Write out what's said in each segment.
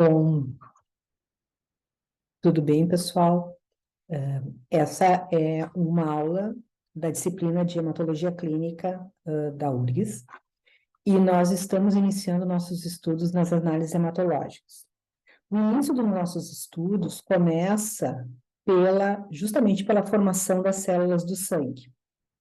Bom, tudo bem, pessoal? Essa é uma aula da disciplina de Hematologia Clínica da URGS e nós estamos iniciando nossos estudos nas análises hematológicas. O início dos nossos estudos começa justamente pela formação das células do sangue.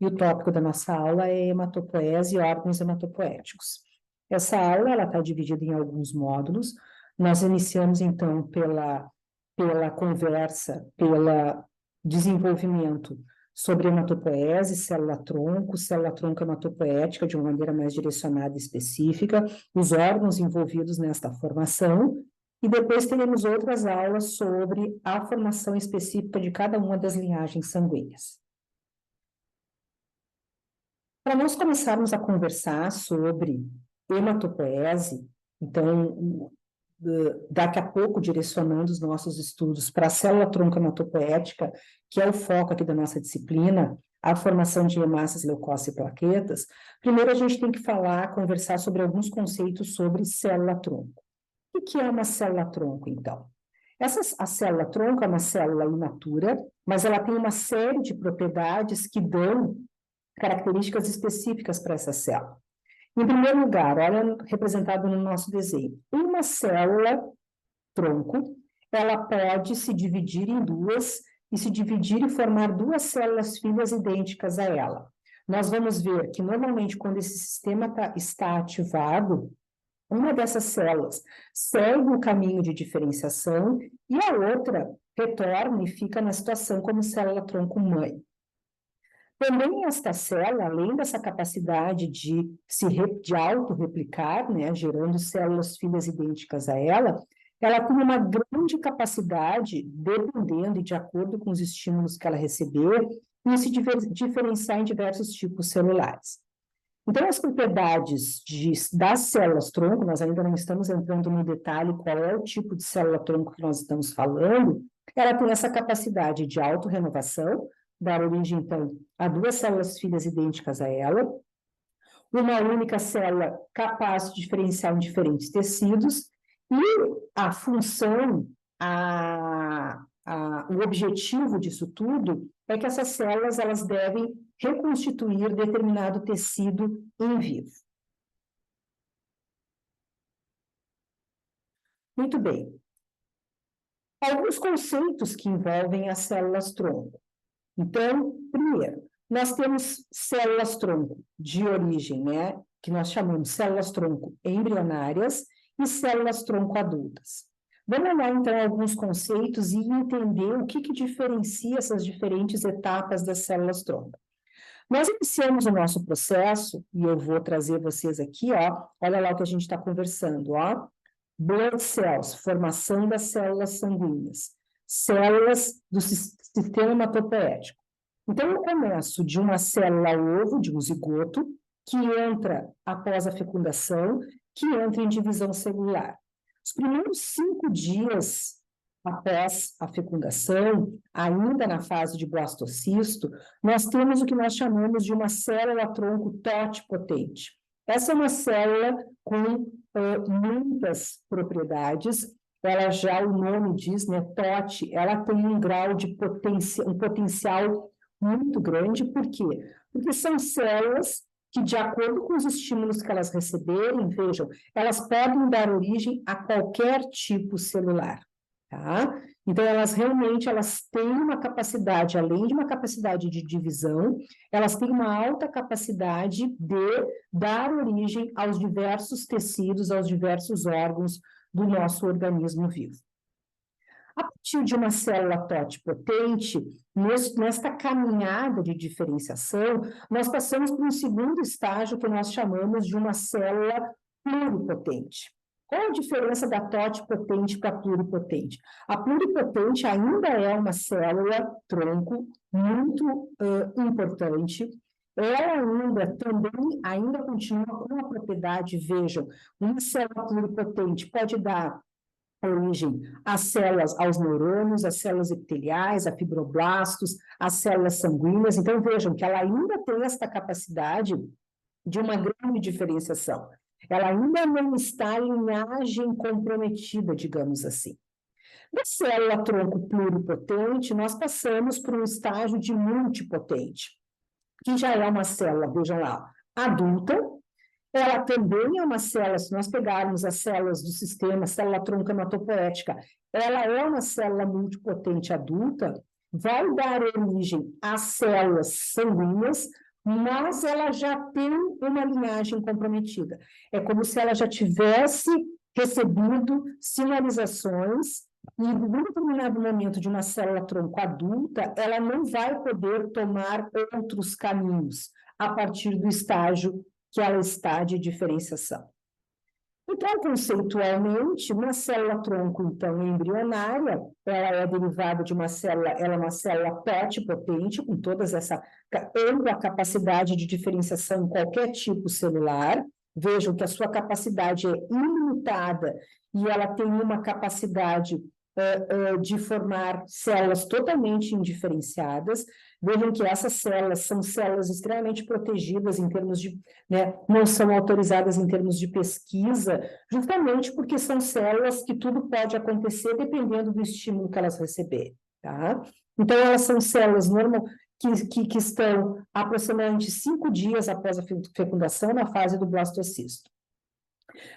E o tópico da nossa aula é hematopoese e órgãos hematopoéticos. Essa aula está dividida em alguns módulos. Nós iniciamos, então, pela conversa, pelo desenvolvimento sobre hematopoese, célula-tronco hematopoética de uma maneira mais direcionada e específica, os órgãos envolvidos nesta formação, e depois teremos outras aulas sobre a formação específica de cada uma das linhagens sanguíneas. Para nós começarmos a conversar sobre hematopoese, então, daqui a pouco direcionando os nossos estudos para a célula-tronco hematopoética, que é o foco aqui da nossa disciplina, a formação de hemácias, leucócitos e plaquetas, primeiro a gente tem que conversar sobre alguns conceitos sobre célula-tronco. O que é uma célula-tronco, então? A célula-tronco é uma célula imatura, mas ela tem uma série de propriedades que dão características específicas para essa célula. Em primeiro lugar, olha representado no nosso desenho, uma célula-tronco, ela pode se dividir em duas, e se dividir e formar duas células filhas idênticas a ela. Nós vamos ver que, normalmente, quando esse sistema está ativado, uma dessas células segue o caminho de diferenciação e a outra retorna e fica na situação como célula-tronco-mãe. Também esta célula, além dessa capacidade de autorreplicar, né, gerando células filhas idênticas a ela tem uma grande capacidade, dependendo e de acordo com os estímulos que ela receber, de se diferenciar em diversos tipos celulares. Então, as propriedades das células-tronco, nós ainda não estamos entrando no detalhe qual é o tipo de célula-tronco que nós estamos falando, ela tem essa capacidade de autorrenovação, dar origem, então, a duas células filhas idênticas a ela, uma única célula capaz de diferenciar em diferentes tecidos, e a função, o objetivo disso tudo é que essas células elas devem reconstituir determinado tecido em vivo. Muito bem. Alguns conceitos que envolvem as células-tronco. Então, primeiro, nós temos células-tronco de origem, né, que nós chamamos células-tronco embrionárias e células-tronco adultas. Vamos olhar, então, alguns conceitos e entender o que diferencia essas diferentes etapas das células-tronco. Nós iniciamos o nosso processo, e eu vou trazer vocês aqui, ó, olha lá o que a gente está conversando, ó, blood cells, formação das células sanguíneas, células do sistema hematopoético. Então, eu começo de uma célula-ovo, de um zigoto, que entra após a fecundação, que entra em divisão celular. Os primeiros 5 dias após a fecundação, ainda na fase de blastocisto, nós temos o que nós chamamos de uma célula-tronco totipotente. Essa é uma célula com muitas propriedades. Ela já, o nome diz, né, TOT, ela tem um grau de um potencial muito grande. Por quê? Porque são células que, de acordo com os estímulos que elas receberem, vejam, elas podem dar origem a qualquer tipo celular, tá? Então, elas têm uma capacidade, além de uma capacidade de divisão, elas têm uma alta capacidade de dar origem aos diversos tecidos, aos diversos órgãos do nosso organismo vivo. A partir de uma célula totipotente, nesta caminhada de diferenciação, nós passamos por um segundo estágio que nós chamamos de uma célula pluripotente. Qual a diferença da totipotente para a pluripotente? A pluripotente ainda é uma célula-tronco muito importante. Ela ainda continua com a propriedade, vejam, uma célula pluripotente pode dar origem às células, aos neurônios, às células epiteliais, a fibroblastos, às células sanguíneas. Então, vejam que ela ainda tem esta capacidade de uma grande diferenciação. Ela ainda não está em linhagem comprometida, digamos assim. Da célula-tronco pluripotente, nós passamos por um estágio de multipotente, que já é uma célula, vejam lá, adulta. Ela também é uma célula, se nós pegarmos as células do sistema, célula-tronco hematopoética, ela é uma célula multipotente adulta, vai dar origem às células sanguíneas, mas ela já tem uma linhagem comprometida. É como se ela já tivesse recebido sinalizações e, em um determinado momento de uma célula-tronco adulta, ela não vai poder tomar outros caminhos a partir do estágio que ela está de diferenciação. Então, conceitualmente, uma célula-tronco, então, embrionária, ela é derivada de uma célula, ela é uma célula totipotente, com todas essa ampla capacidade de diferenciação em qualquer tipo celular. Vejam que a sua capacidade é ilimitada e ela tem uma capacidade de formar células totalmente indiferenciadas. Vejam que essas células são células extremamente protegidas em termos de, né, não são autorizadas em termos de pesquisa, justamente porque são células que tudo pode acontecer dependendo do estímulo que elas receberem, tá? Então, elas são células que estão aproximadamente 5 dias após a fecundação na fase do blastocisto.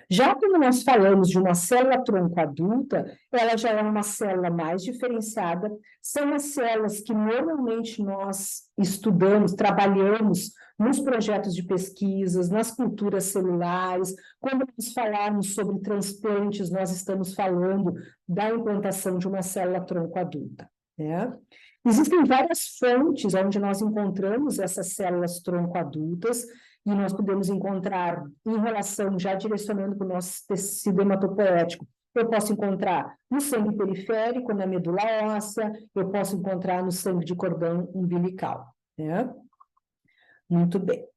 Já quando nós falamos de uma célula-tronco adulta, ela já é uma célula mais diferenciada, são as células que normalmente nós estudamos, trabalhamos nos projetos de pesquisas, nas culturas celulares. Quando nós falarmos sobre transplantes, nós estamos falando da implantação de uma célula-tronco adulta, né? Existem várias fontes onde nós encontramos essas células-tronco adultas, e nós podemos encontrar em relação, já direcionando para o nosso tecido hematopoético, eu posso encontrar no sangue periférico, na medula óssea, eu posso encontrar no sangue de cordão umbilical, né? Muito bem.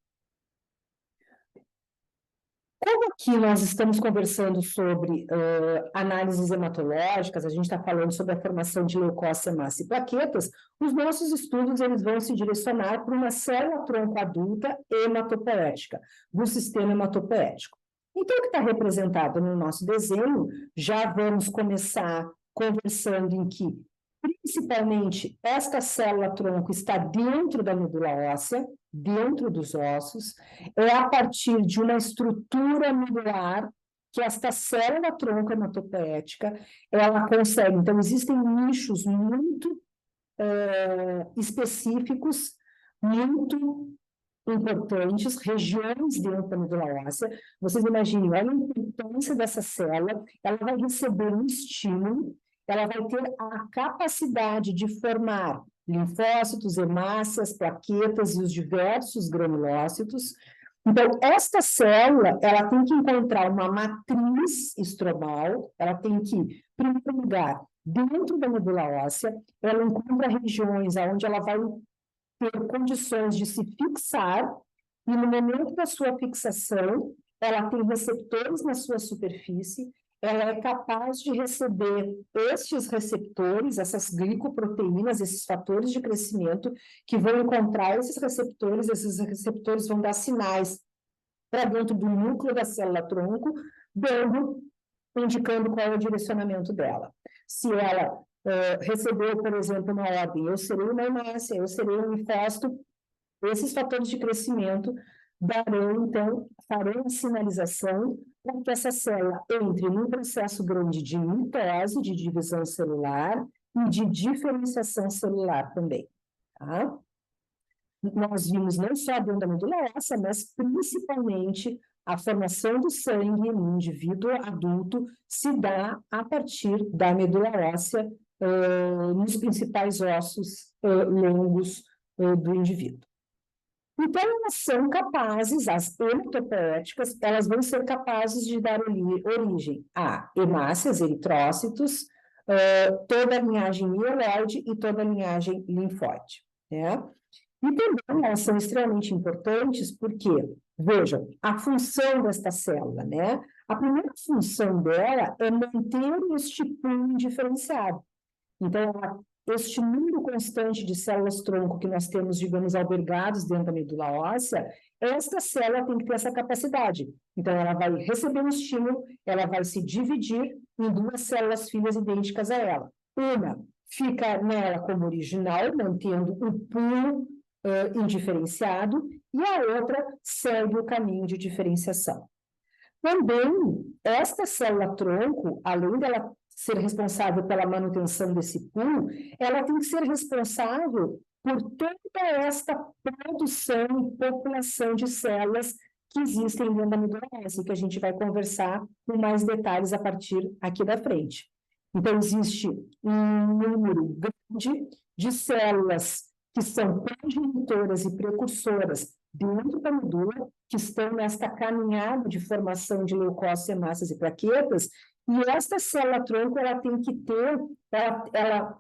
Como aqui nós estamos conversando sobre análises hematológicas, a gente está falando sobre a formação de leucócia, massa e plaquetas, os nossos estudos eles vão se direcionar para uma célula-tronco adulta hematopoética, do sistema hematopoético. Então, o que está representado no nosso desenho, já vamos começar conversando em que, principalmente, esta célula-tronco está dentro da medula óssea, dentro dos ossos, é a partir de uma estrutura medular que esta célula-tronco hematopoética, ela consegue. Então, existem nichos muito específicos, muito importantes, regiões dentro da medula óssea. Vocês imaginem, olha a importância dessa célula, ela vai receber um estímulo, ela vai ter a capacidade de formar linfócitos, hemácias, plaquetas e os diversos granulócitos. Então, esta célula, ela tem que encontrar uma matriz estromal, ela tem que, em primeiro lugar, dentro da medula óssea, ela encontra regiões onde ela vai ter condições de se fixar, e no momento da sua fixação, ela tem receptores na sua superfície, ela é capaz de receber estes receptores, essas glicoproteínas, esses fatores de crescimento, que vão encontrar esses receptores vão dar sinais para dentro do núcleo da célula-tronco, indicando qual é o direcionamento dela. Se ela recebeu, por exemplo, uma ordem, eu serei uma hemácia, eu serei um linfócito, esses fatores de crescimento darão, então, farão a sinalização para que essa célula entre num processo grande de mitose, de divisão celular e de diferenciação celular também, tá? Nós vimos não só dentro da medula óssea, mas principalmente a formação do sangue no indivíduo adulto se dá a partir da medula óssea nos principais ossos longos do indivíduo. Então, elas são capazes, as hematopoéticas, elas vão ser capazes de dar origem a hemácias, eritrócitos, toda a linhagem mieloide e toda a linhagem linfóide, né? E também elas são extremamente importantes porque, vejam, a função desta célula, né? A primeira função dela é manter este pum diferenciado. Então, este número constante de células-tronco que nós temos, digamos, albergados dentro da medula óssea, esta célula tem que ter essa capacidade. Então, ela vai receber um estímulo, ela vai se dividir em duas células filhas idênticas a ela. Uma fica nela como original, mantendo um pulo indiferenciado, e a outra segue o caminho de diferenciação. Também, esta célula-tronco, além dela ser responsável pela manutenção desse pulo, ela tem que ser responsável por toda esta produção e população de células que existem dentro da medula óssea, que a gente vai conversar com mais detalhes a partir aqui da frente. Então, existe um número grande de células que são progenitoras e precursoras dentro da medula, que estão nesta caminhada de formação de leucócitos, hemácias e plaquetas, e esta célula-tronco, ela tem que ter, ela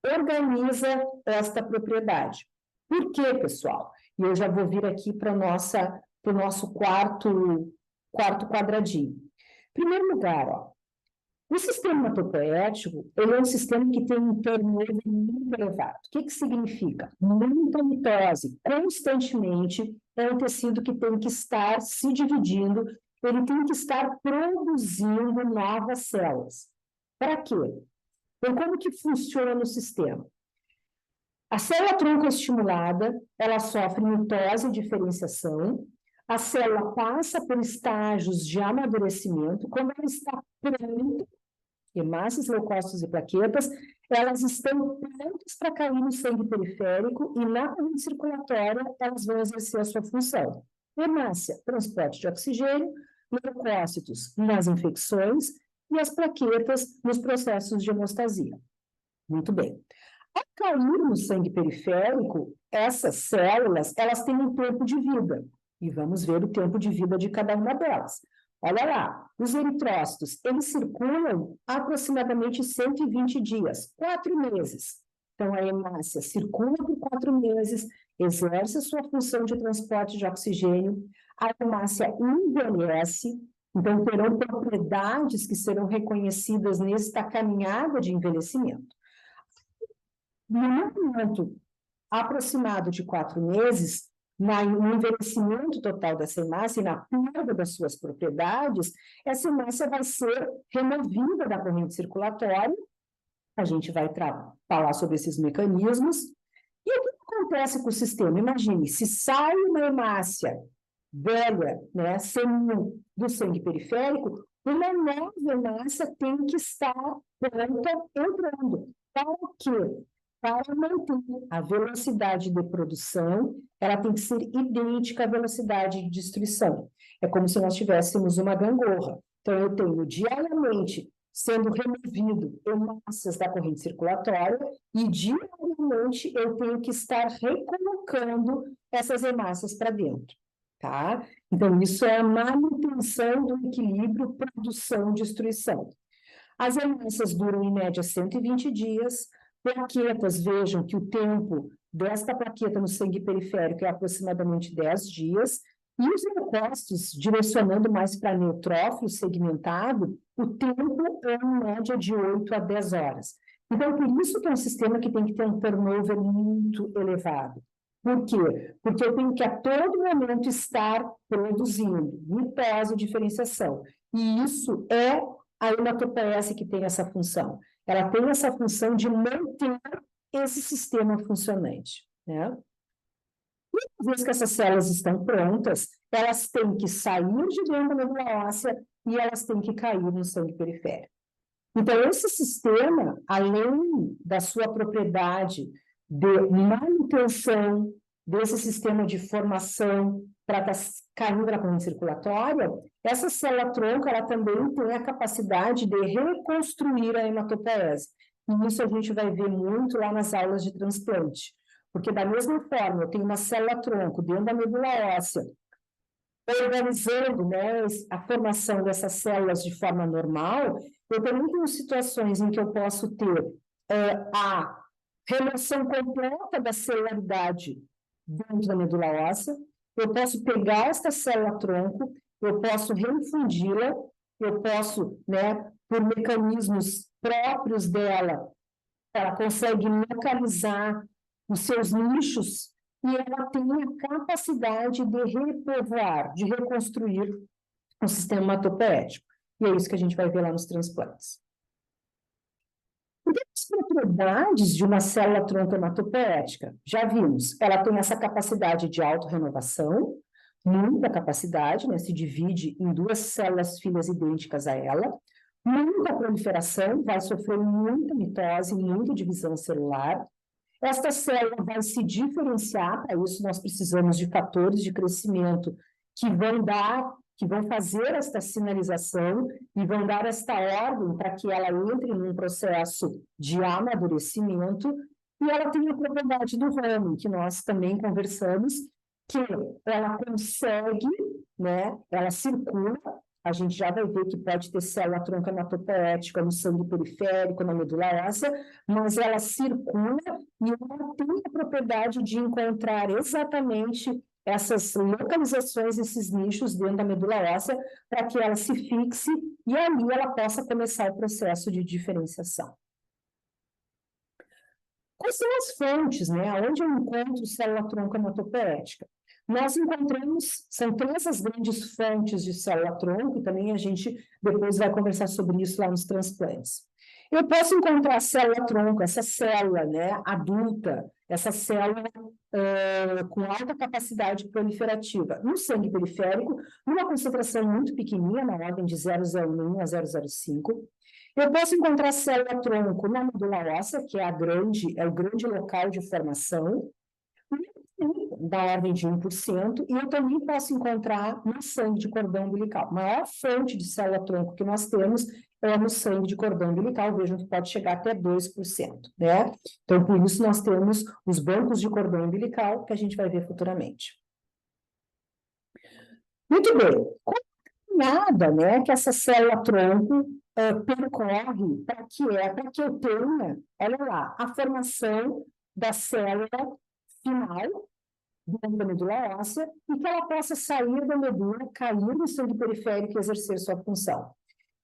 organiza esta propriedade. Por quê, pessoal? E eu já vou vir aqui para o nosso quarto quadradinho. Em primeiro lugar, ó, o sistema hematopoético, ele é um sistema que tem um turnover muito elevado. O que significa? Muita mitose, constantemente, é um tecido que tem que estar se dividindo, ele tem que estar produzindo novas células. Para quê? Então, como que funciona no sistema? A célula-tronco estimulada, ela sofre mitose e diferenciação, a célula passa por estágios de amadurecimento, quando ela está pronta, hemácias, leucócitos e plaquetas, elas estão prontas para cair no sangue periférico e na corrente circulatória elas vão exercer a sua função. Hemácia, transporte de oxigênio, leucócitos nas infecções e as plaquetas nos processos de hemostasia. Muito bem. Ao cair no sangue periférico, essas células, elas têm um tempo de vida. E vamos ver o tempo de vida de cada uma delas. Olha lá, os eritrócitos, eles circulam aproximadamente 120 dias, 4 meses. Então, a hemácia circula por 4 meses, exerce a sua função de transporte de oxigênio, a hemácia envelhece, então terão propriedades que serão reconhecidas nesta caminhada de envelhecimento. No momento aproximado de 4 meses, no envelhecimento total dessa hemácia e na perda das suas propriedades, essa hemácia vai ser removida da corrente circulatória. A gente vai falar sobre esses mecanismos. E o que acontece com o sistema? Imagine, se sai uma hemácia velha, né, senil, do sangue periférico, uma nova hemácia tem que estar pronta entrando. Para o quê? Para manter a velocidade de produção, ela tem que ser idêntica à velocidade de destruição. É como se nós tivéssemos uma gangorra. Então, eu tenho diariamente sendo removido hemácias da corrente circulatória e diariamente eu tenho que estar recolocando essas hemácias para dentro, tá? Então, isso é a manutenção do equilíbrio produção-destruição. As hemácias duram, em média, 120 dias. Plaquetas, vejam que o tempo desta plaqueta no sangue periférico é aproximadamente 10 dias, e os leucócitos, direcionando mais para neutrófilo segmentado, o tempo é em média de 8 a 10 horas. Então, por isso que é um sistema que tem que ter um turnover muito elevado. Por quê? Porque eu tenho que a todo momento estar produzindo mitose e diferenciação. E isso é a hematopoése que tem essa função. Ela tem essa função de manter esse sistema funcionante, né? Uma vez que essas células estão prontas, elas têm que sair de dentro da medula óssea e elas têm que cair no sangue periférico. Então, esse sistema, além da sua propriedade de manutenção desse sistema de formação para estar caindo na corrente circulatória, essa célula-tronco, ela também tem a capacidade de reconstruir a hematopoése. E isso a gente vai ver muito lá nas aulas de transplante. Porque da mesma forma, eu tenho uma célula-tronco dentro da medula óssea, organizando, né, a formação dessas células de forma normal, eu também tenho situações em que eu posso ter a remoção completa da celularidade dentro da medula óssea, eu posso pegar esta célula-tronco, eu posso reinfundi-la, eu posso, né, por mecanismos próprios dela, ela consegue localizar os seus nichos e ela tem a capacidade de repovoar, de reconstruir o sistema hematopoético. E é isso que a gente vai ver lá nos transplantes. As propriedades de uma célula-tronco hematopoética, já vimos, ela tem essa capacidade de autorrenovação, muita capacidade, né, se divide em duas células filhas idênticas a ela, muita proliferação, vai sofrer muita mitose, muita divisão celular. Esta célula vai se diferenciar, para isso nós precisamos de fatores de crescimento que vão fazer esta sinalização e vão dar esta ordem para que ela entre num processo de amadurecimento, e ela tem a propriedade do Raman, que nós também conversamos, que ela consegue, né, ela circula, a gente já vai ver que pode ter célula-tronco hematopoética no sangue periférico, na medula óssea, mas ela circula e ela tem a propriedade de encontrar exatamente essas localizações, esses nichos dentro da medula óssea, para que ela se fixe e ali ela possa começar o processo de diferenciação. Quais são as fontes, né? Onde eu encontro célula-tronco hematopoética? Nós encontramos, são 3 as grandes fontes de célula-tronco, e também a gente depois vai conversar sobre isso lá nos transplantes. Eu posso encontrar célula-tronco, essa célula, né, adulta, essa célula com alta capacidade proliferativa no sangue periférico, numa concentração muito pequenininha, na ordem de 0,01 a 0,05. Eu posso encontrar célula-tronco na medula óssea, que é o grande local de formação, da ordem de 1%, e eu também posso encontrar no sangue de cordão umbilical. A maior fonte de célula-tronco que nós temos é no sangue de cordão umbilical, vejam que pode chegar até 2%, né? Então, por isso, nós temos os bancos de cordão umbilical, que a gente vai ver futuramente. Muito bem. Qual é a caminhada, né, que essa célula-tronco percorre para que eu tenha, olha lá, a formação da célula final dentro da medula óssea e que ela possa sair da medula, cair no sangue periférico e exercer sua função.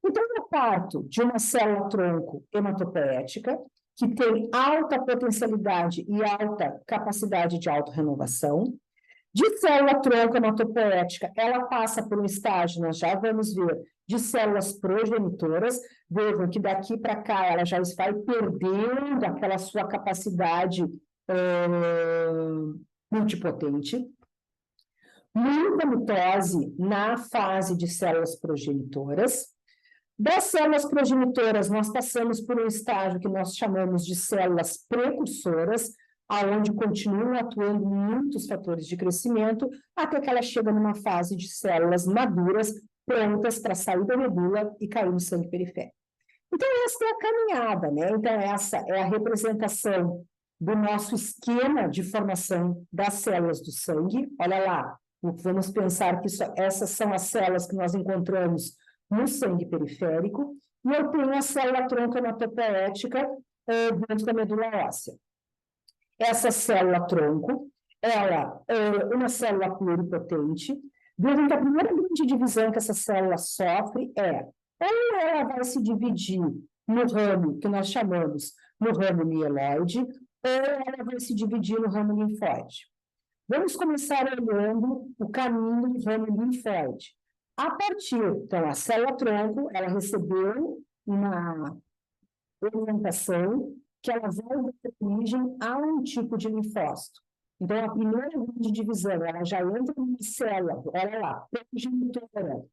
Então, eu parto de uma célula-tronco hematopoética, que tem alta potencialidade e alta capacidade de autorrenovação. De célula-tronco hematopoética, ela passa por um estágio, nós já vamos ver, de células progenitoras. Vejam que daqui para cá ela já vai perdendo aquela sua capacidade multipotente. Muita mitose na fase de células progenitoras. Das células progenitoras, nós passamos por um estágio que nós chamamos de células precursoras, aonde continuam atuando muitos fatores de crescimento, até que ela chega numa fase de células maduras, prontas para sair da medula e cair no sangue periférico. Então, essa é a caminhada, né? Então, essa é a representação do nosso esquema de formação das células do sangue. Olha lá, vamos pensar que essas são as células que nós encontramos no sangue periférico, e eu tenho a célula-tronco hematopoética dentro da medula óssea. Essa célula-tronco, ela é uma célula pluripotente. Vejam que a primeira grande divisão que essa célula sofre ou ela vai se dividir no ramo que nós chamamos no ramo mieloide, ou ela vai se dividir no ramo linfóide. Vamos começar olhando o caminho do ramo linfóide. A partir, então, a célula-tronco, ela recebeu uma orientação que ela vai dar origem a um tipo de linfócito. Então, a primeira grande divisão, ela já entra numa célula, olha lá, progenitora.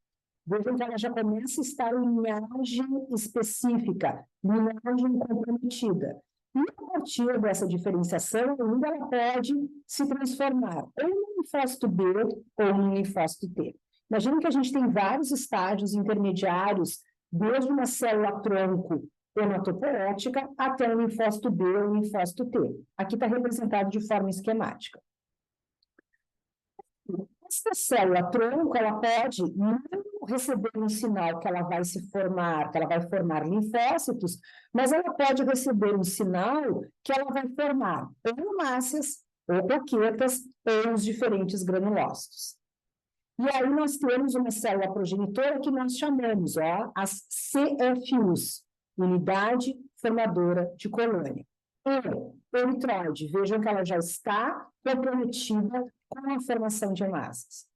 Vejam que ela já começa a estar em linhagem específica, linhagem comprometida. E a partir dessa diferenciação, ainda ela pode se transformar ou no linfócito B ou no linfócito T. Imagina que a gente tem vários estágios intermediários, desde uma célula-tronco hematopoética até o linfócito B ou o linfócito T. Aqui está representado de forma esquemática. Esta célula-tronco, ela pode não receber um sinal que ela vai se formar, que ela vai formar linfócitos, mas ela pode receber um sinal que ela vai formar ou hemácias, ou plaquetas, ou os diferentes granulócitos. E aí nós temos uma célula progenitora que nós chamamos, as CFUs, Unidade formadora de colônia. E eritroide, vejam que ela já está comprometida com a formação de hemácias.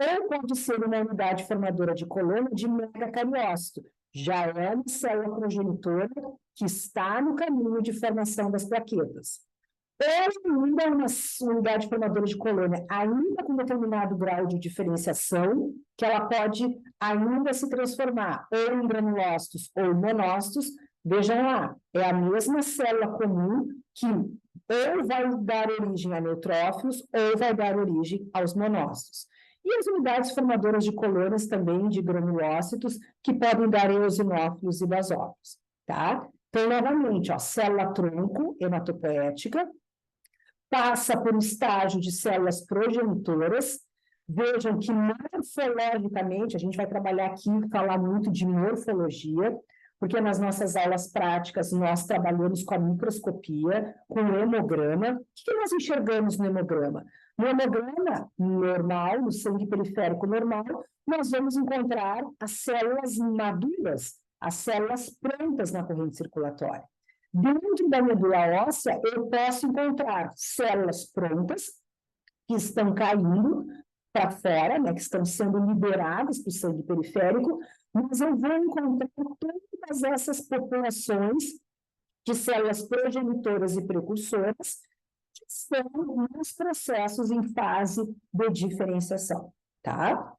Ou pode ser uma unidade formadora de colônia de megacariócito, já é uma célula progenitora que está no caminho de formação das plaquetas. Ou ainda uma unidade formadora de colônia, ainda com determinado grau de diferenciação, que ela pode ainda se transformar ou em granulócitos ou monócitos. Vejam lá, é a mesma célula comum que ou vai dar origem a neutrófilos ou vai dar origem aos monócitos. E as unidades formadoras de colônias também de granulócitos, que podem dar eosinófilos e basófilos, tá? Então, novamente, ó, célula-tronco hematopoética, passa por um estágio de células progenitoras. Vejam que morfologicamente, a gente vai trabalhar aqui, falar muito de morfologia, porque nas nossas aulas práticas nós trabalhamos com a microscopia, com o hemograma. O que nós enxergamos no hemograma? No hemograma normal, no sangue periférico normal, nós vamos encontrar as células maduras, as células prontas na corrente circulatória. Dentro da medula óssea, eu posso encontrar células prontas, que estão caindo para fora, né, que estão sendo liberadas para o sangue periférico, mas eu vou encontrar todas essas populações de células progenitoras e precursoras que estão nos processos em fase de diferenciação, tá?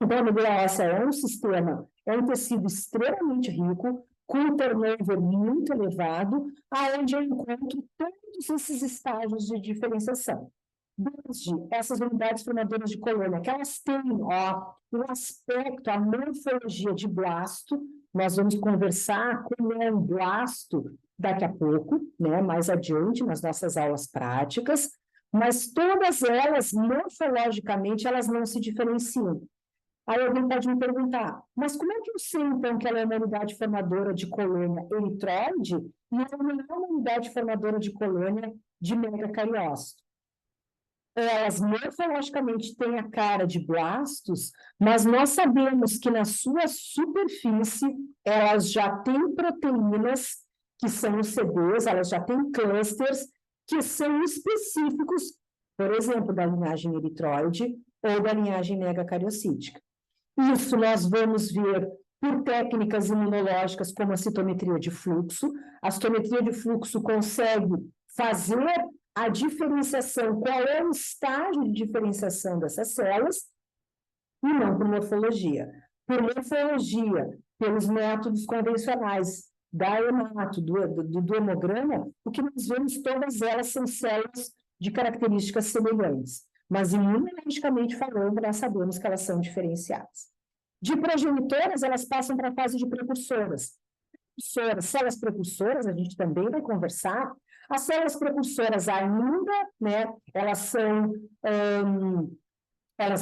Então, a medula óssea é um sistema, é um tecido extremamente rico, com um turnover muito elevado, aonde eu encontro todos esses estágios de diferenciação. Desde essas unidades formadoras de colônia, que elas têm, ó, o aspecto, a morfologia de blasto. Nós vamos conversar como é um blasto daqui a pouco, né, mais adiante nas nossas aulas práticas, mas todas elas, morfologicamente, elas não se diferenciam. Aí alguém pode me perguntar, mas como é que eu sei, então, que ela é uma unidade formadora de colônia eritroide e ela não é uma unidade formadora de colônia de megacariócito? Elas morfologicamente têm a cara de blastos, mas nós sabemos que na sua superfície elas já têm proteínas, que são os CDs, elas já têm clusters que são específicos, por exemplo, da linhagem eritroide ou da linhagem megacariocítica. Isso nós vamos ver por técnicas imunológicas como a citometria de fluxo. A citometria de fluxo consegue fazer a diferenciação, qual é o estágio de diferenciação dessas células, e não por morfologia. Por morfologia, pelos métodos convencionais da hemato, do hemograma, o que nós vemos, todas elas são células de características semelhantes. Mas, imunologicamente falando, nós sabemos que elas são diferenciadas. De progenitoras, elas passam para a fase de precursoras. Células precursoras, a gente também vai conversar. As células precursoras ainda, né, elas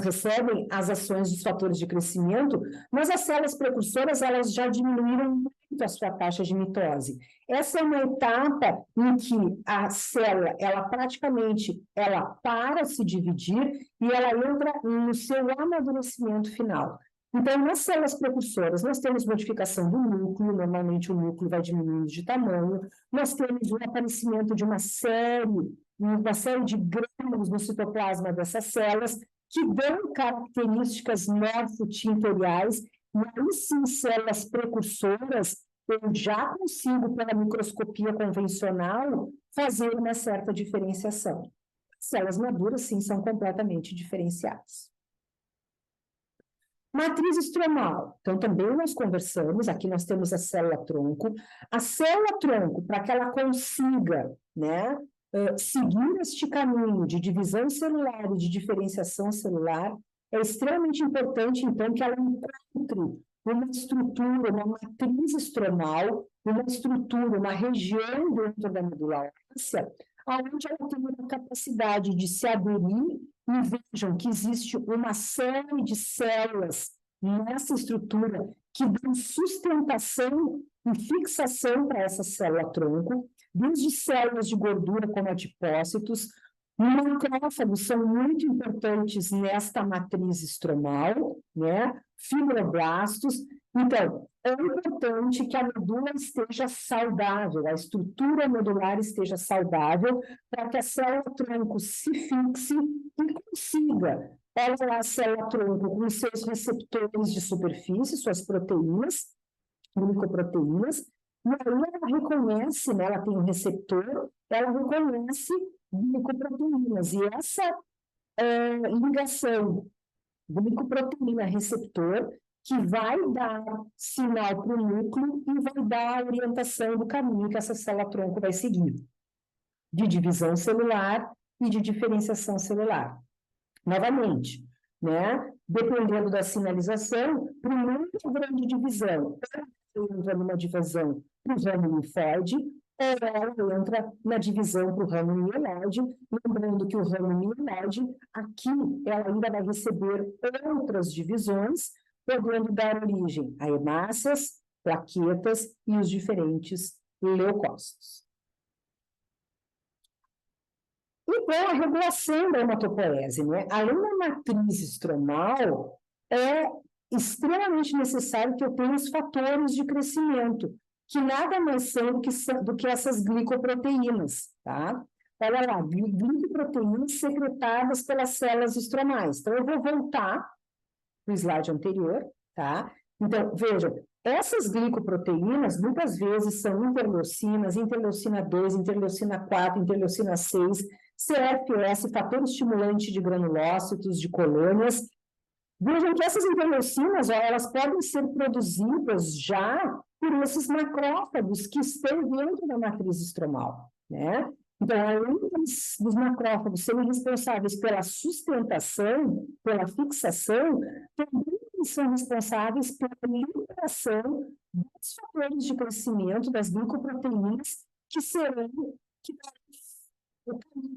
recebem as ações dos fatores de crescimento, mas as células precursoras, elas já diminuíram muito a sua taxa de mitose. Essa é uma etapa em que a célula, ela praticamente, ela para de se dividir e ela entra no seu amadurecimento final. Então, nas células precursoras, nós temos modificação do núcleo, normalmente o núcleo vai diminuindo de tamanho, nós temos o aparecimento de uma série de grânulos no citoplasma dessas células, que dão características morfotintoriais, e aí sim, células precursoras, eu já consigo, pela microscopia convencional, fazer uma certa diferenciação. Células maduras, sim, são completamente diferenciadas. Matriz estromal. Então, também nós conversamos, aqui nós temos a célula-tronco. A célula-tronco, para que ela consiga, né, seguir este caminho de divisão celular e de diferenciação celular, é extremamente importante, então, que ela encontre uma estrutura, uma matriz estromal, uma estrutura, uma região dentro da medula óssea, onde ela tem uma capacidade de se aderir. E vejam que existe uma série de células nessa estrutura que dão sustentação e fixação para essa célula-tronco, desde células de gordura como adipócitos. Macrófagos são muito importantes nesta matriz estromal, né? Fibroblastos, Então, é importante que a medula esteja saudável, a estrutura medular esteja saudável, para que a célula-tronco se fixe e consiga ela, a célula-tronco, com seus receptores de superfície, suas proteínas, glicoproteínas, e aí ela reconhece, né, ela tem um receptor, ela reconhece glicoproteínas, e essa ligação glicoproteína-receptor que vai dar sinal para o núcleo e vai dar a orientação do caminho que essa célula-tronco vai seguir, de divisão celular e de diferenciação celular. Novamente, né, dependendo da sinalização, primeiro grande divisão, ela entra numa divisão para o ramo linfóide, ou ela entra na divisão para o ramo mieloide, lembrando que o ramo mieloide, aqui, ela ainda vai receber outras divisões, podendo dar origem a hemácias, plaquetas e os diferentes leucócitos. Então, a regulação da hematopoese, né? Além da matriz estromal, é extremamente necessário que eu tenha os fatores de crescimento, que nada mais são do que essas glicoproteínas, tá? Olha lá, glicoproteínas secretadas pelas células estromais. Então, eu vou voltar para o slide anterior, tá? Então, vejam, essas glicoproteínas, muitas vezes, são interleucinas, interleucina 2, interleucina 4, interleucina 6, CFS, fator estimulante de granulócitos, de colônias. Vejam que essas interleucinas, ó, elas podem ser produzidas já por esses macrófagos que estão dentro da matriz estromal, né? Então, além dos macrófagos serem responsáveis pela sustentação, pela fixação, também são responsáveis pela liberação dos fatores de crescimento das glicoproteínas que serão que darão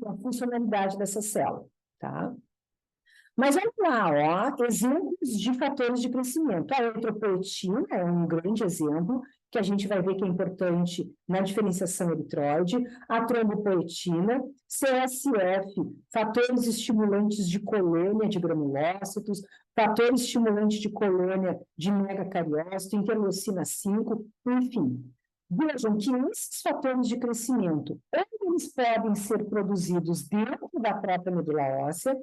a funcionalidade dessa célula, tá? Mas olha lá, ó, exemplos de fatores de crescimento. A eritropoetina é um grande exemplo, que a gente vai ver que é importante na diferenciação eritróide, a trombopoetina, CSF, fatores estimulantes de colônia de granulócitos, fatores estimulantes de colônia de megacariócito, interleucina 5, enfim. Vejam que esses fatores de crescimento, ou eles podem ser produzidos dentro da própria medula óssea,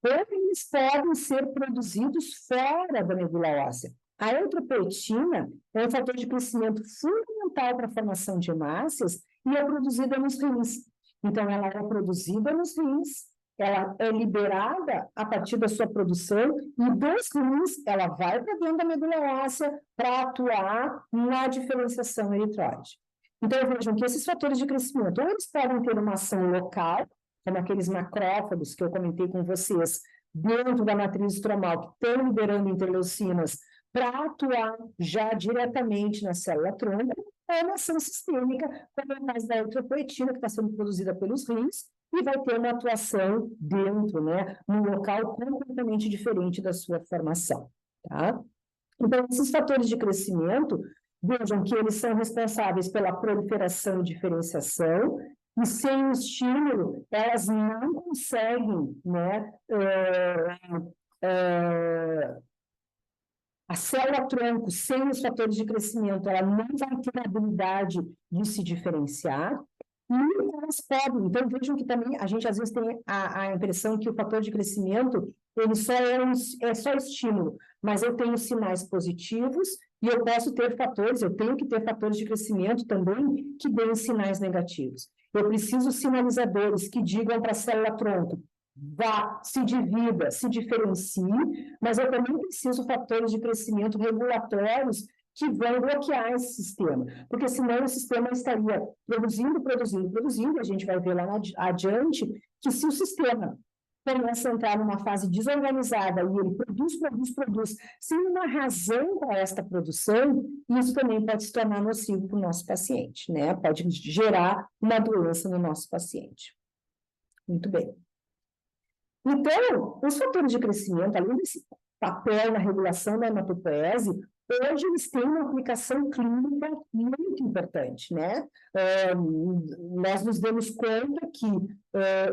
ou eles podem ser produzidos fora da medula óssea. A eritropoetina é um fator de crescimento fundamental para a formação de hemácias e é produzida nos rins. Então, ela é produzida nos rins, ela é liberada a partir da sua produção e dos rins ela vai para dentro da medula óssea para atuar na diferenciação eritróide. Então, vejam que esses fatores de crescimento, ou eles podem ter uma ação local, como aqueles macrófagos que eu comentei com vocês, dentro da matriz estromal, que estão liberando interleucinas para atuar já diretamente na célula-tronco, ou uma ação sistêmica, como é o caso da eritropoetina, que está sendo produzida pelos rins, e vai ter uma atuação dentro, né, num local completamente diferente da sua formação, tá? Então, esses fatores de crescimento, vejam que eles são responsáveis pela proliferação e diferenciação, e sem o estímulo, elas não conseguem, né, a célula-tronco, sem os fatores de crescimento, ela não vai ter a habilidade de se diferenciar, e elas podem. Então, vejam que também a gente às vezes tem a impressão que o fator de crescimento, ele só é só estímulo, mas eu tenho sinais positivos e eu posso ter fatores, eu tenho que ter fatores de crescimento também que deem sinais negativos. Eu preciso sinalizadores que digam para a célula-tronco, vá, se divida, se diferencie, mas eu também preciso fatores de crescimento regulatórios que vão bloquear esse sistema, porque senão o sistema estaria produzindo, a gente vai ver lá adiante, que se o sistema começa a entrar numa fase desorganizada e ele produz, sem uma razão para esta produção, isso também pode se tornar nocivo para o nosso paciente, né? Pode gerar uma doença no nosso paciente. Muito bem. Então, os fatores de crescimento, além desse papel na regulação da hematopoese, hoje eles têm uma aplicação clínica muito importante, né? Nós nos damos conta que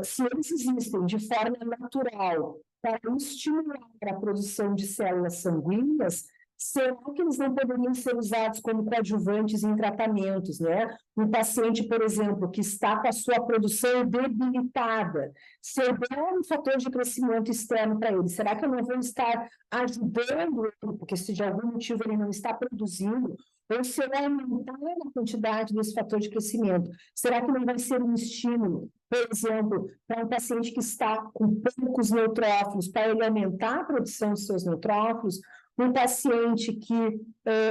se eles existem de forma natural para estimular a produção de células sanguíneas, Será que eles não poderiam ser usados como coadjuvantes em tratamentos, né? Um paciente, por exemplo, que está com a sua produção debilitada, se eu der um fator de crescimento externo para ele, será que eu não vou estar ajudando ele, porque se de algum motivo ele não está produzindo, ou se eu aumentar a quantidade desse fator de crescimento, será que não vai ser um estímulo, por exemplo, para um paciente que está com poucos neutrófilos, para ele aumentar a produção de seus neutrófilos? Um paciente que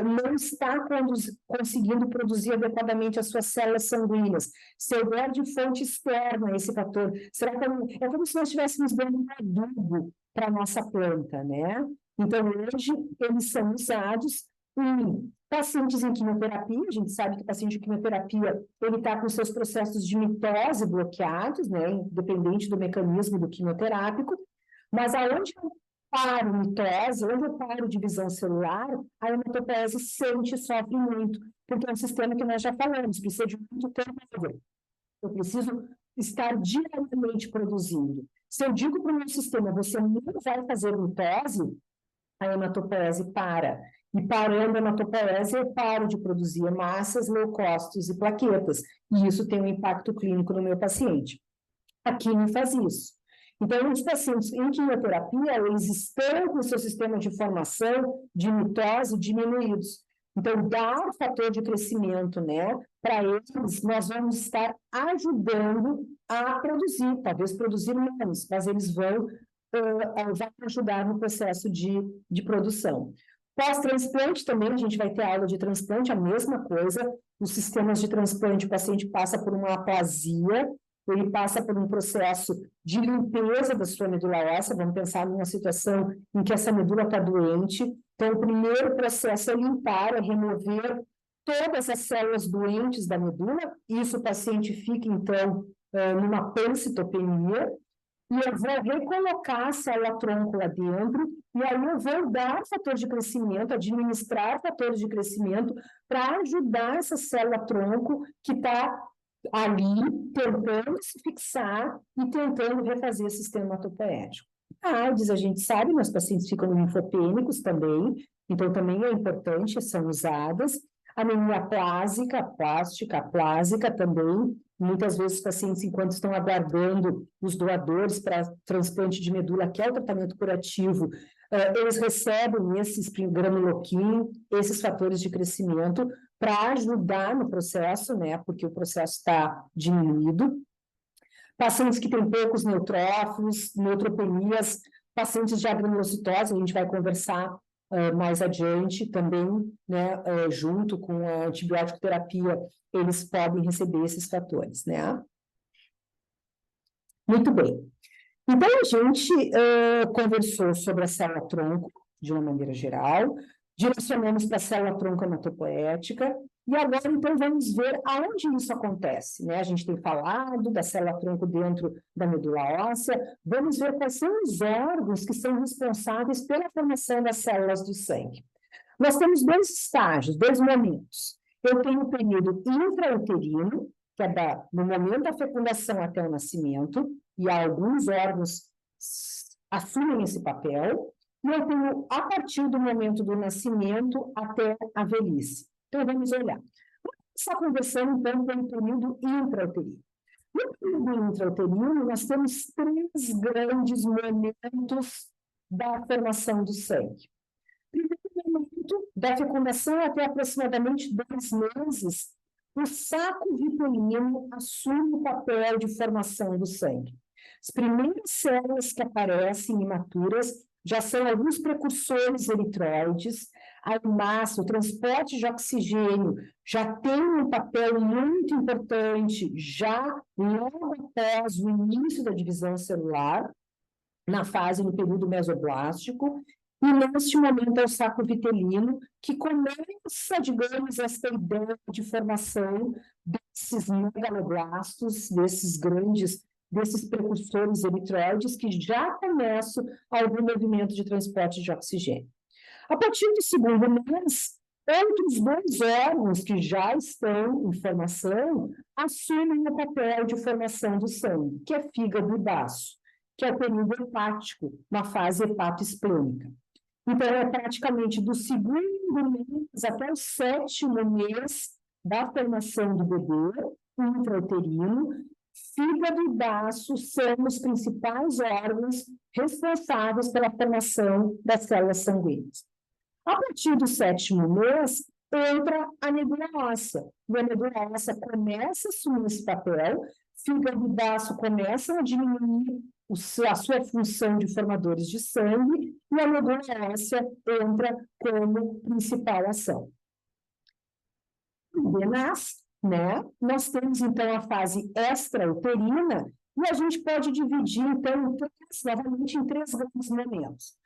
não está conseguindo produzir adequadamente as suas células sanguíneas, se eu der de fonte externa esse fator, será que é como se nós estivéssemos dando um adubo para a nossa planta, né? Então, hoje, eles são usados em pacientes em quimioterapia. A gente sabe que o paciente de quimioterapia, ele está com seus processos de mitose bloqueados, né, independente do mecanismo do quimioterápico, mas aonde eu paro mitose, onde eu paro divisão celular, a hematopoese sente e sofre muito, porque é um sistema que nós já falamos, precisa de muito turnover. Eu preciso estar diariamente produzindo. Se eu digo para o meu sistema, você não vai fazer mitose, a hematopoese para. E parando a hematopoese, eu paro de produzir massas, leucócitos e plaquetas. E isso tem um impacto clínico no meu paciente. A quimio faz isso. Então, os pacientes em quimioterapia, eles estão com o seu sistema de formação de mitose diminuídos. Então, dar fator de crescimento, né, para eles, nós vamos estar ajudando a produzir, talvez produzir menos, mas eles vão ajudar no processo de produção. Pós-transplante também, a gente vai ter aula de transplante, a mesma coisa, os sistemas de transplante, o paciente passa por uma aplasia, ele passa por um processo de limpeza da sua medula óssea. Vamos pensar numa situação em que essa medula está doente. Então, o primeiro processo é limpar, é remover todas as células doentes da medula. Isso o paciente fica, então, numa pancitopenia. E eu vou recolocar a célula-tronco lá dentro, e aí eu vou dar fator de crescimento, administrar fatores de crescimento para ajudar essa célula-tronco que está ali tentando se fixar e tentando refazer o sistema hematopoético. A AIDS, a gente sabe, meus pacientes ficam linfopênicos também, então também é importante, são usadas. Anemia plásica, plástica, plásica também. Muitas vezes os pacientes, enquanto estão aguardando os doadores para transplante de medula, que é o tratamento curativo, eles recebem esses granuloquim, esses fatores de crescimento, para ajudar no processo, né, porque o processo está diminuído. Pacientes que têm poucos neutrófilos, neutropenias, pacientes de agranulocitose, a gente vai conversar mais adiante também, né, junto com a antibiótico terapia, eles podem receber esses fatores, né? Muito bem. Então, a gente conversou sobre a célula-tronco, de uma maneira geral, direcionamos para a célula-tronco hematopoética, e agora, então, vamos ver aonde isso acontece, né? A gente tem falado da célula-tronco dentro da medula óssea, vamos ver quais são os órgãos que são responsáveis pela formação das células do sangue. Nós temos dois estágios, dois momentos. Eu tenho o período intrauterino, que é no momento da fecundação até o nascimento, e alguns órgãos assumem esse papel, e eu tenho a partir do momento do nascimento até a velhice. Então, vamos olhar. Vamos começar conversando, então, pelo período intrauterino. No período intrauterino, nós temos três grandes momentos da formação do sangue. Primeiro momento, da fecundação até aproximadamente 2 meses, o saco vitelino assume o papel de formação do sangue. As primeiras células que aparecem imaturas já são alguns precursores eritróides, a hemácia, o transporte de oxigênio, já tem um papel muito importante, já logo após o início da divisão celular, no período mesoblástico, e neste momento é o saco vitelino que começa, digamos, esta ideia de formação desses megaloblastos, desses precursores eritróides que já começam algum movimento de transporte de oxigênio. A partir do segundo mês, outros 2 órgãos que já estão em formação assumem o papel de formação do sangue, que é fígado e baço, que é o período hepático, na fase hepatoesplênica. Então, é praticamente do segundo mês até o 7º mês da formação do bebê, intrauterino. Fígado e baço são os principais órgãos responsáveis pela formação das células sanguíneas. A partir do 7º mês, entra a medula óssea. E a medula óssea começa a assumir esse papel, fígado e baço começam a diminuir a sua função de formadores de sangue, e a medula óssea entra como principal ação. O bebê nasce, né? Nós temos, então, a fase extrauterina, e a gente pode dividir, então, novamente, em 3 grandes momentos.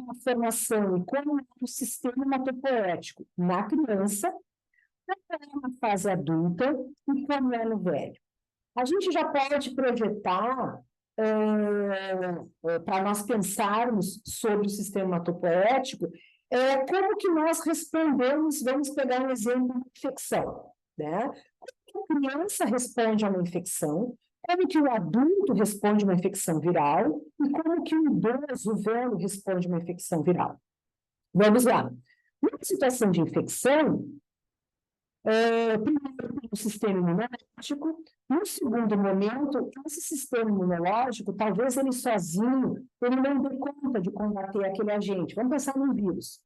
A formação e como é o sistema hematopoético na criança, como é na fase adulta e como é no velho. A gente já pode projetar, para nós pensarmos sobre o sistema hematopoético, como que nós respondemos, vamos pegar um exemplo de infecção, né? Como a criança responde a uma infecção, como que o adulto responde a uma infecção viral e como que o idoso, o velho, responde a uma infecção viral. Vamos lá. Numa situação de infecção, primeiro tem o sistema imunológico, no segundo momento, esse sistema imunológico, talvez ele sozinho, ele não dê conta de combater aquele agente. Vamos pensar num vírus.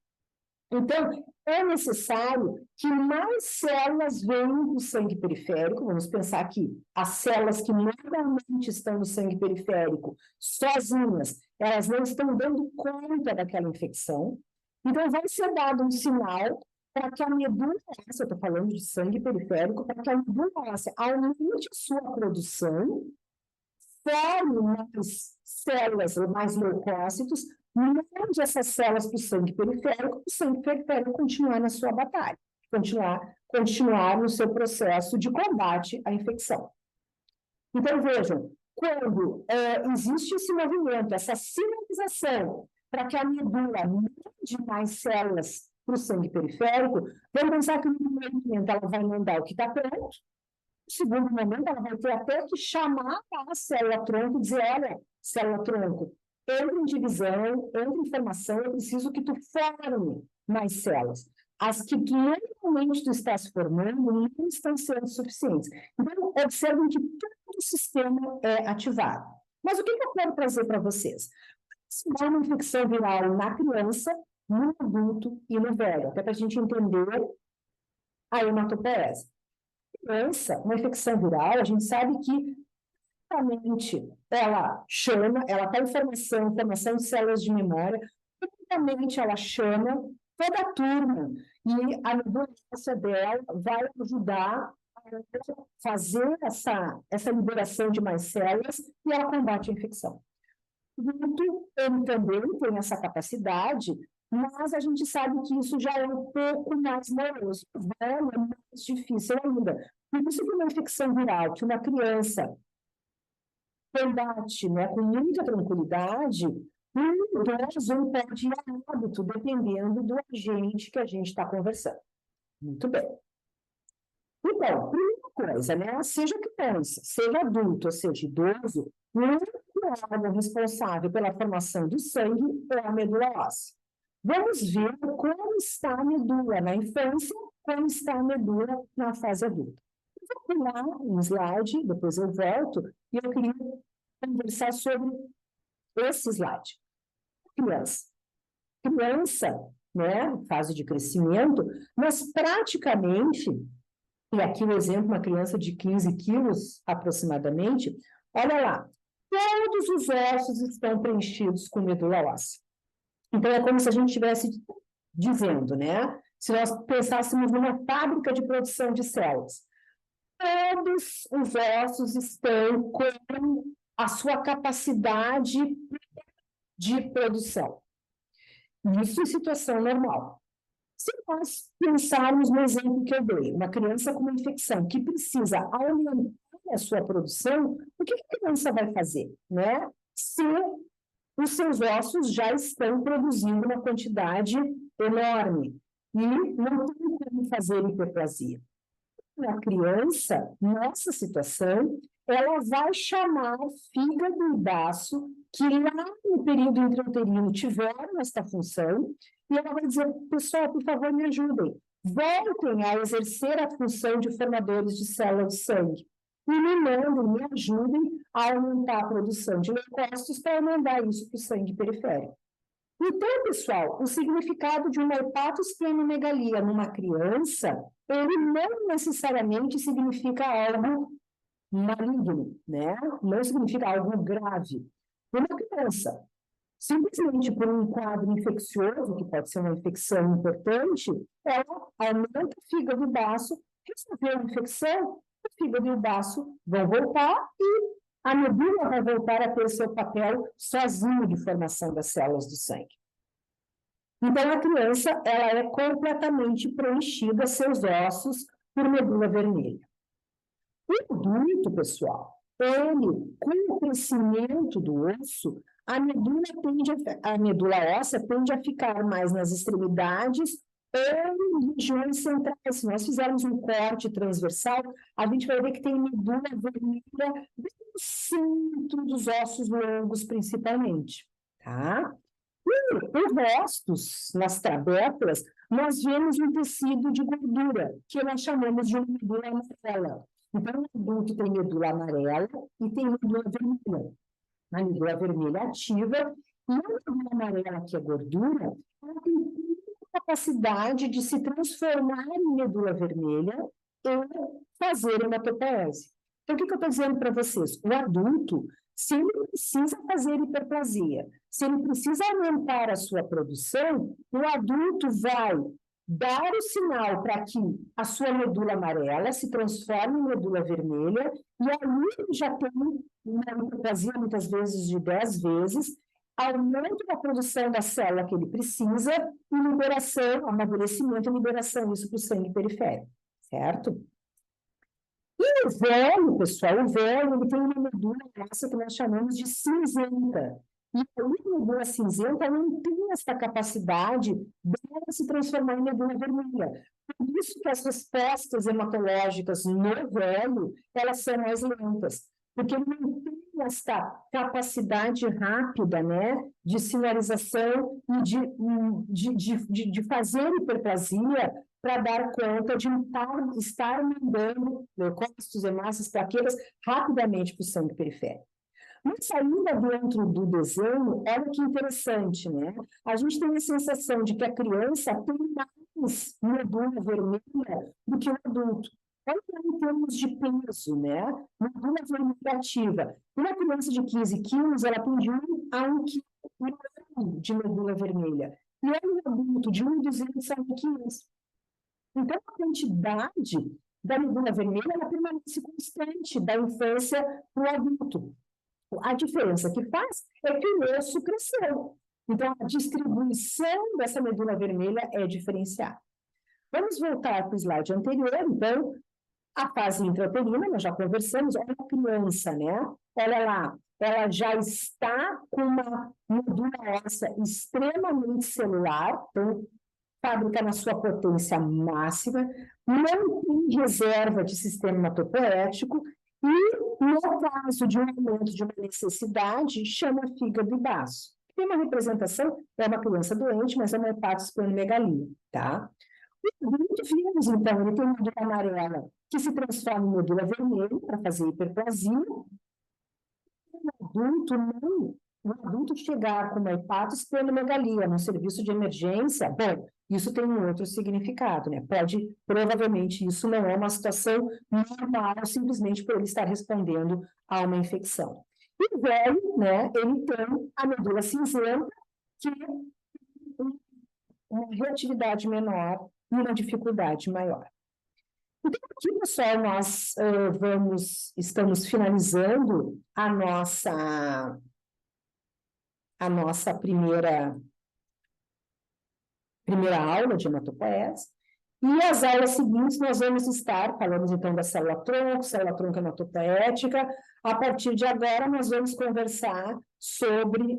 Então, é necessário que mais células venham do sangue periférico. Vamos pensar que as células que normalmente estão no sangue periférico, sozinhas, elas não estão dando conta daquela infecção. Então, vai ser dado um sinal para que a medula óssea, eu estou falando de sangue periférico, para que a medula óssea aumente a sua produção, forme mais células, mais leucócitos, mande essas células para o sangue periférico continuar na sua batalha, continuar no seu processo de combate à infecção. Então, vejam, quando existe esse movimento, essa sinalização para que a medula mande mais células para o sangue periférico, vamos pensar que no primeiro momento ela vai mandar o que está pronto, no segundo momento ela vai ter até que chamar a célula-tronco e dizer, olha, célula-tronco, entra em divisão, entra em formação, eu preciso que tu forme mais células. As que normalmente tu está se formando não estão sendo suficientes. Então, observem que todo o sistema é ativado. Mas o que eu quero trazer para vocês? Se há uma infecção viral na criança, no adulto e no velho, até para a gente entender a hematopoese. Criança, uma infecção viral, a gente sabe que ela chama, ela está em formação de células de memória, rapidamente ela chama toda a turma, e a medula óssea dela vai ajudar a fazer essa liberação de mais células e ela combate a infecção. Ele também tem essa capacidade, mas a gente sabe que isso já é um pouco mais moroso, é mais difícil ainda. Por isso que uma infecção viral, que uma criança combate, né, com muita tranquilidade, um idoso pode ir a óbito, dependendo do agente que a gente está conversando. Muito bem. Então, primeira coisa, né, seja criança, seja adulto, ou seja idoso, o único órgão responsável pela formação do sangue é a medula óssea. Vamos ver como está a medula na infância, como está a medula na fase adulta. Eu vou pular um slide, depois eu volto, e eu queria conversar sobre esse slide. Criança, né, fase de crescimento, mas praticamente, e aqui o exemplo, uma criança de 15 quilos aproximadamente, olha lá, todos os ossos estão preenchidos com medula óssea. Então, é como se a gente estivesse dizendo, né? Se nós pensássemos numa fábrica de produção de células, todos os ossos estão com a sua capacidade de produção. Isso em situação normal. Se nós pensarmos no exemplo que eu dei, uma criança com uma infecção que precisa aumentar a sua produção, o que a criança vai fazer, né? Se os seus ossos já estão produzindo uma quantidade enorme e não tem como fazer hiperplasia. Na criança, nossa situação ela vai chamar fígado e baço, que lá no período intrauterino tiveram esta função, e ela vai dizer, pessoal, por favor, me ajudem. Voltem a exercer a função de formadores de células de sangue. E me mandem, me ajudem a aumentar a produção de leucócitos para mandar isso para o sangue periférico. Então, pessoal, o significado de uma hepatosplenomegalia numa criança, ele não necessariamente significa algo maligno, né? Não significa algo grave. Uma criança, simplesmente por um quadro infeccioso, que pode ser uma infecção importante, ela aumenta o fígado e o baço, resolveu a infecção, o fígado e o baço vão voltar e a medula vai voltar a ter seu papel sozinho de formação das células do sangue. Então, a criança, ela é completamente preenchida, seus ossos, por medula vermelha. O adulto, pessoal, ele, com o crescimento do osso, a medula óssea tende a ficar mais nas extremidades ou em regiões centrais. Se nós fizermos um corte transversal, a gente vai ver que tem medula vermelha bem no centro dos ossos longos, principalmente, tá? E os restos, nas trabéculas, nós vemos um tecido de gordura, que nós chamamos de medula amarela. Então, o adulto tem medula amarela e tem medula vermelha. A medula vermelha ativa e a medula amarela, que é gordura, ela tem capacidade de se transformar em medula vermelha e fazer hematopoese. Então, o que eu estou dizendo para vocês? O adulto, se ele precisa fazer hiperplasia, se ele precisa aumentar a sua produção, o adulto vai dar o sinal para que a sua medula amarela se transforme em medula vermelha, e aí já tem uma hiperplasia muitas vezes de 10 vezes, aumento da produção da célula que ele precisa e liberação, amadurecimento e liberação disso para o sangue periférico, certo? E o velho, pessoal, o velho, ele tem uma medula essa que nós chamamos de cinzenta. E a medula cinzenta não tem essa capacidade dela se transformar em medula vermelha. Por isso que as respostas hematológicas no velho, elas são mais lentas, porque ele não tem essa capacidade rápida, né, de sinalização e de fazer hiperplasia para dar conta de estar mandando leucócitos, hemácias, plaquetas rapidamente para o sangue periférico. Mas ainda dentro do desenho, olha que interessante, né? A gente tem a sensação de que a criança tem mais medula vermelha do que o adulto. Olha em termos de peso, né? Medula vermelha ativa. Uma criança de 15 quilos, ela tem de 1 a 1 quilo de medula vermelha. E um adulto de 1,200 a 1 quilos. Então, a quantidade da medula vermelha, ela permanece constante da infância para o adulto. A diferença que faz é que o osso cresceu. Então, a distribuição dessa medula vermelha é diferenciada. Vamos voltar para o slide anterior. Então, a fase intrauterina, nós já conversamos, olha a criança, né? Olha lá, ela já está com uma medula óssea extremamente celular, então, fábrica na sua potência máxima, não tem reserva de sistema hematopoético, e, no caso de um aumento de uma necessidade, chama fígado e baço. Tem uma representação, é uma criança doente, mas é uma hepatosplenomegalia, tá? O adulto, vimos, então, ele tem uma medula amarela que se transforma em medula vermelha para fazer hiperplasia. O adulto chegar com uma hepatosplenomegalia no serviço de emergência, bom, isso tem um outro significado, né? Provavelmente, isso não é uma situação normal, simplesmente por ele estar respondendo a uma infecção. E o velho, né, ele tem a medula cinzenta, que tem uma reatividade menor e uma dificuldade maior. Então, aqui, pessoal, nós estamos finalizando a nossa primeira aula de hematopoese, e as aulas seguintes nós vamos estar, falamos então da célula-tronco hematopoética. A partir de agora nós vamos conversar sobre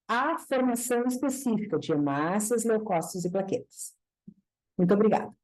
a formação específica de hemácias, leucócitos e plaquetas. Muito obrigada.